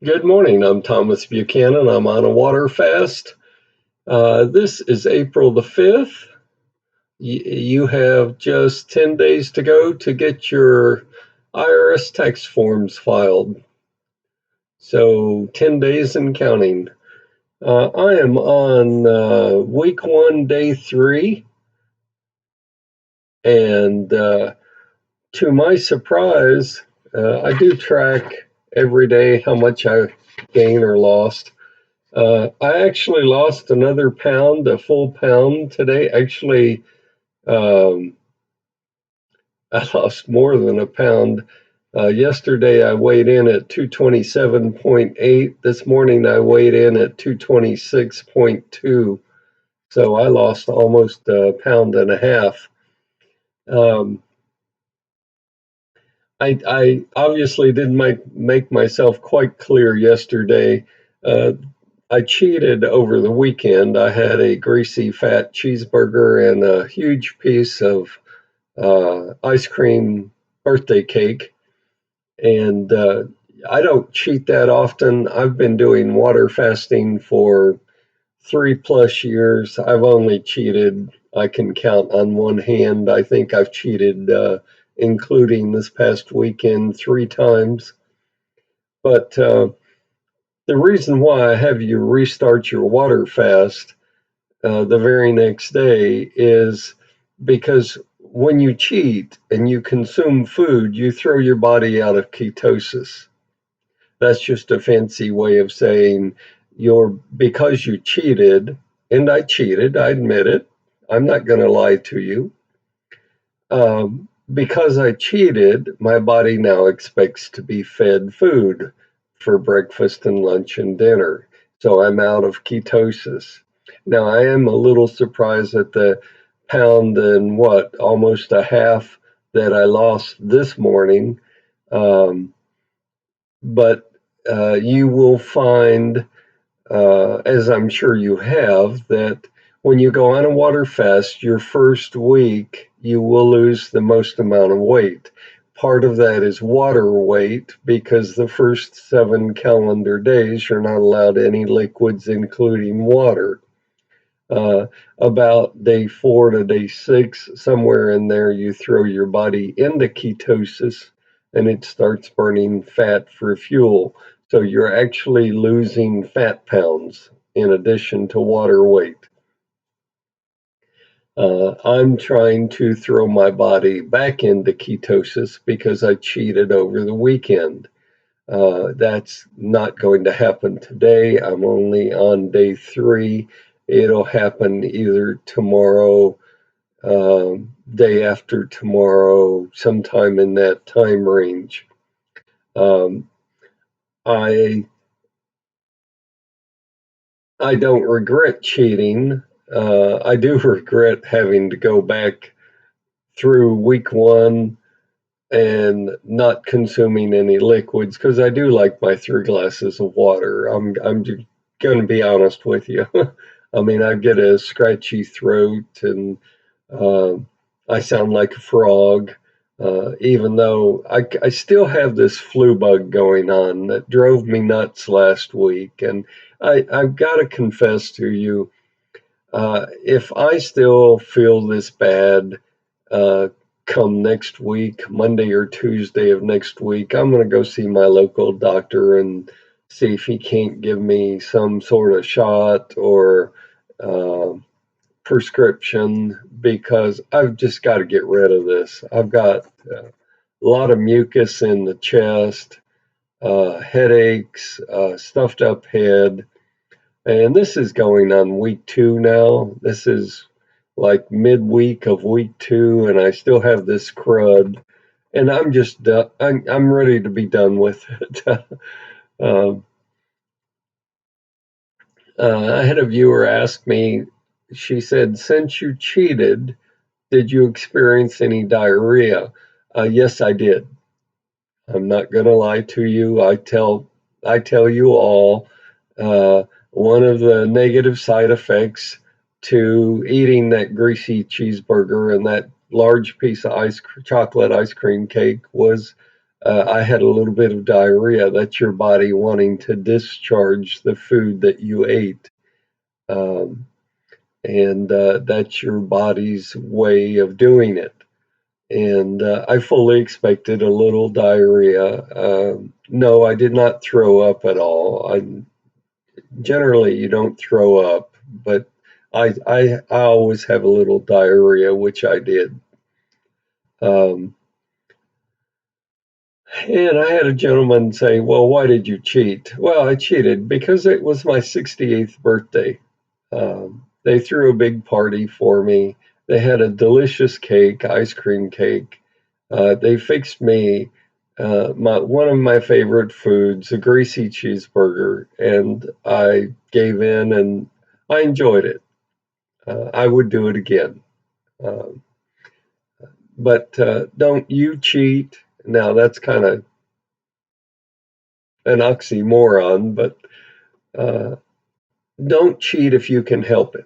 Good morning. I'm Thomas Buchanan. I'm on a water fast. This is April the 5th. You have just 10 days to go to get your IRS tax forms filed. So 10 days and counting. I am on week one, day three. And to my surprise, I do track every day how much I gain or lost. I actually lost another pound, a full pound today. Actually, um, I lost more than a pound. Yesterday, I weighed in at 227.8. This morning, I weighed in at 226.2. So I lost almost a pound and a half. Um, I obviously didn't make myself quite clear yesterday. Uh, I cheated over the weekend. I had a greasy fat cheeseburger and a huge piece of ice cream birthday cake. And I don't cheat that often. I've been doing water fasting for 3+ years. I've only cheated, I can count on one hand. I think I've cheated, including this past weekend, 3 times. But the reason why I have you restart your water fast the very next day is because when you cheat and you consume food, you throw your body out of ketosis. That's just a fancy way of saying because you cheated, and I cheated, I admit it. I'm not going to lie to you. Because I cheated, my body now expects to be fed food for breakfast and lunch and dinner. So I'm out of ketosis. Now, I am a little surprised at the pound and almost a half that I lost this morning. Um, but you will find, as I'm sure you have, that when you go on a water fast, your first week, you will lose the most amount of weight. Part of that is water weight because the first 7 calendar days, you're not allowed any liquids, including water. Uh, about day 4 to day 6, somewhere in there, you throw your body into ketosis and it starts burning fat for fuel. So you're actually losing fat pounds in addition to water weight. I'm trying to throw my body back into ketosis because I cheated over the weekend. That's not going to happen today. I'm only on day three. It'll happen either tomorrow, day after tomorrow, sometime in that time range. Um, I I don't regret cheating. I do regret having to go back through week one and not consuming any liquids because I do like my 3 glasses of water. I'm going to be honest with you. I mean, I get a scratchy throat and uh, I sound like a frog. Even though I still have this flu bug going on that drove me nuts last week, and I've got to confess to you, if I still feel this bad, uh, come next week, Monday or Tuesday of next week, I'm going to go see my local doctor and see if he can't give me some sort of shot or uh, prescription because I've just got to get rid of this. I've got a lot of mucus in the chest, headaches, stuffed up head. And this is going on week two now. This is like midweek of week two, and I still have this crud. And I'm just done. I'm ready to be done with it. um, I had a viewer ask me, she said, since you cheated, did you experience any diarrhea? Yes, I did. I'm not going to lie to you. I tell you all, one of the negative side effects to eating that greasy cheeseburger and that large piece of chocolate ice cream cake was I had a little bit of diarrhea. That's your body wanting to discharge the food that you ate. Um, and that's your body's way of doing it. And I fully expected a little diarrhea. No, I did not throw up at all. Generally, you don't throw up, but I always have a little diarrhea, which I did. Um, and I had a gentleman say, "Well, why did you cheat?" Well, I cheated because it was my 68th birthday. They threw a big party for me. They had a delicious cake, ice cream cake. They fixed me one of my favorite foods, a greasy cheeseburger, and I gave in and I enjoyed it. I would do it again. Um, but don't you cheat. Now, that's kind of an oxymoron, but uh, don't cheat if you can help it.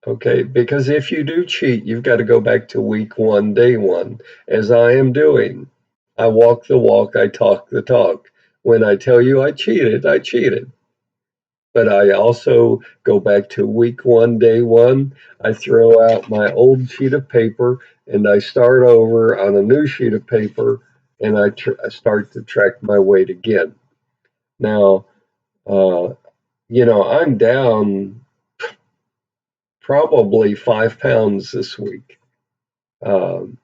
Okay, because if you do cheat, you've got to go back to week one, day one, as I am doing. I walk the walk, I talk the talk. When I tell you I cheated, I cheated. But I also go back to week one, day one. I throw out my old sheet of paper and I start over on a new sheet of paper and I start to track my weight again. Now, uh, I'm down probably 5 pounds this week. Um,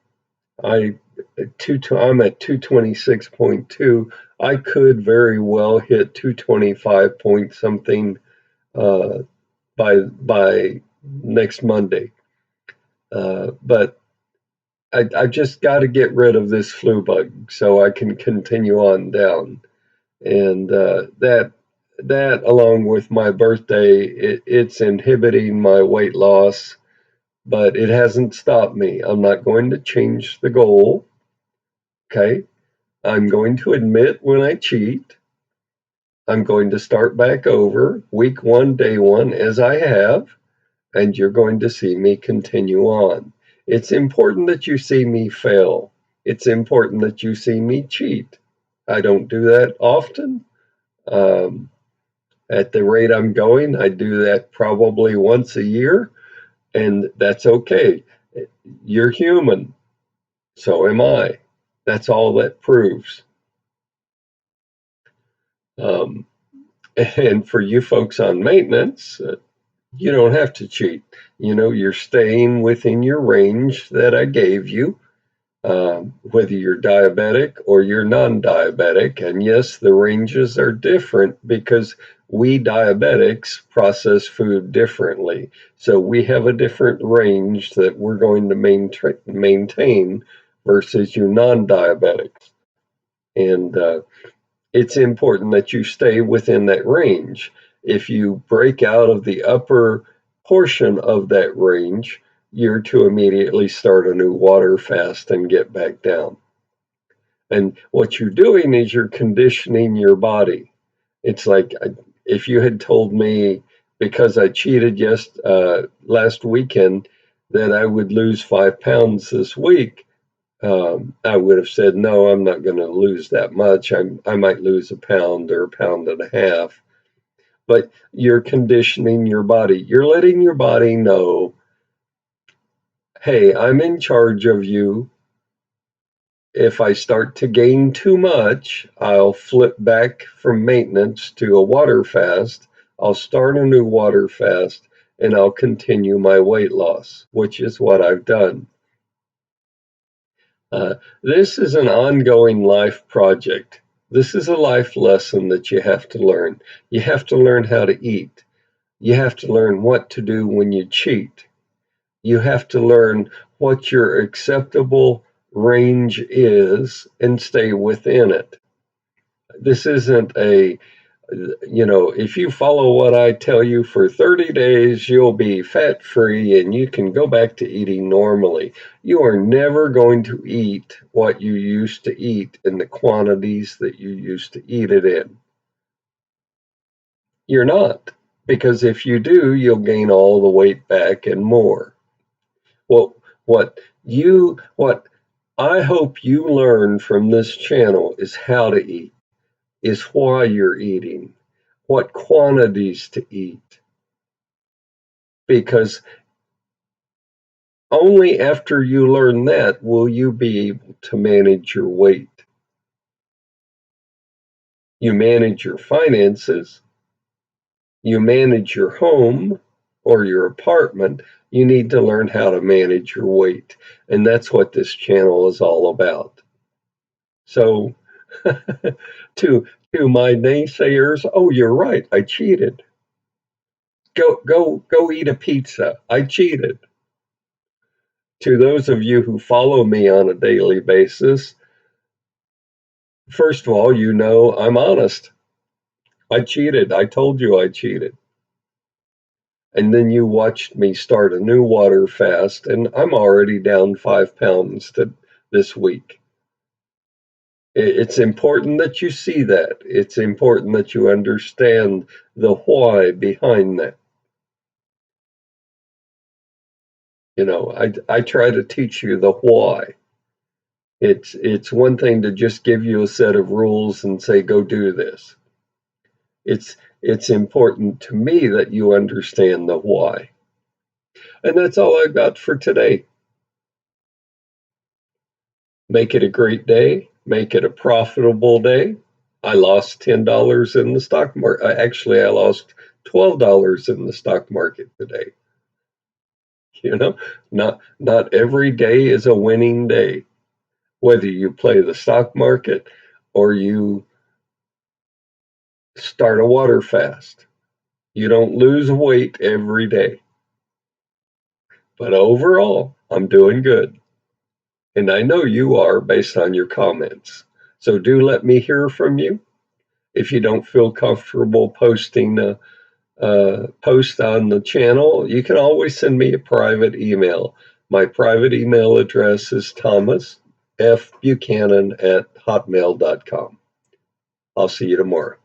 I I'm at 226.2. I could very well hit 225 point something uh, by next Monday. But I just got to get rid of this flu bug so I can continue on down. And that along with my birthday, it's inhibiting my weight loss, but it hasn't stopped me. I'm not going to change the goal. Okay. I'm going to admit when I cheat. I'm going to start back over week one, day one, as I have, and you're going to see me continue on. It's important that you see me fail. It's important that you see me cheat. I don't do that often. Um, at the rate I'm going, I do that probably once a year, and that's okay. You're human, so am I. That's all that proves. Um, and for you folks on maintenance, you don't have to cheat. You're staying within your range that I gave you, whether you're diabetic or you're non diabetic. And yes, the ranges are different because we diabetics process food differently. So we have a different range that we're going to maintain versus you non diabetics. And it's important that you stay within that range. If you break out of the upper portion of that range, you're to immediately start a new water fast and get back down. And what you're doing is you're conditioning your body. It's like if you had told me because I cheated last weekend that I would lose 5 pounds this week, I would have said, no, I'm not going to lose that much. I might lose a pound or a pound and a half. But you're conditioning your body. You're letting your body know, hey, I'm in charge of you. If I start to gain too much, I'll flip back from maintenance to a water fast. I'll start a new water fast and I'll continue my weight loss, which is what I've done. This is an ongoing life project. This is a life lesson that you have to learn. You have to learn how to eat. You have to learn what to do when you cheat. You have to learn what your acceptable range is and stay within it. This isn't if you follow what I tell you for 30 days, you'll be fat free and you can go back to eating normally. You are never going to eat what you used to eat in the quantities that you used to eat it in. You're not, because if you do, you'll gain all the weight back and more. Well, what I hope you learn from this channel is how to eat, is why you're eating, what quantities to eat, because only after you learn that will you be able to manage your weight. You manage your finances, you manage your home or your apartment. You need to learn how to manage your weight. And that's what this channel is all about. So to my naysayers, oh, you're right, I cheated. Go eat a pizza. I cheated. To those of you who follow me on a daily basis, first of all, you know I'm honest. I cheated. I told you I cheated. And then you watched me start a new water fast, and I'm already down 5 pounds this week. It's important that you see that. It's important that you understand the why behind that. I try to teach you the why. It's one thing to just give you a set of rules and say, go do this. It's important to me that you understand the why. And that's all I've got for today. Make it a great day. Make it a profitable day. I lost $10 in the stock market. Actually, I lost $12 in the stock market today. You know, not every day is a winning day. Whether you play the stock market or you start a water fast, you don't lose weight every day. But overall, I'm doing good. And I know you are based on your comments. So do let me hear from you. If you don't feel comfortable posting a post on the channel, you can always send me a private email. My private email address is thomasfbuchanan@hotmail.com. I'll see you tomorrow.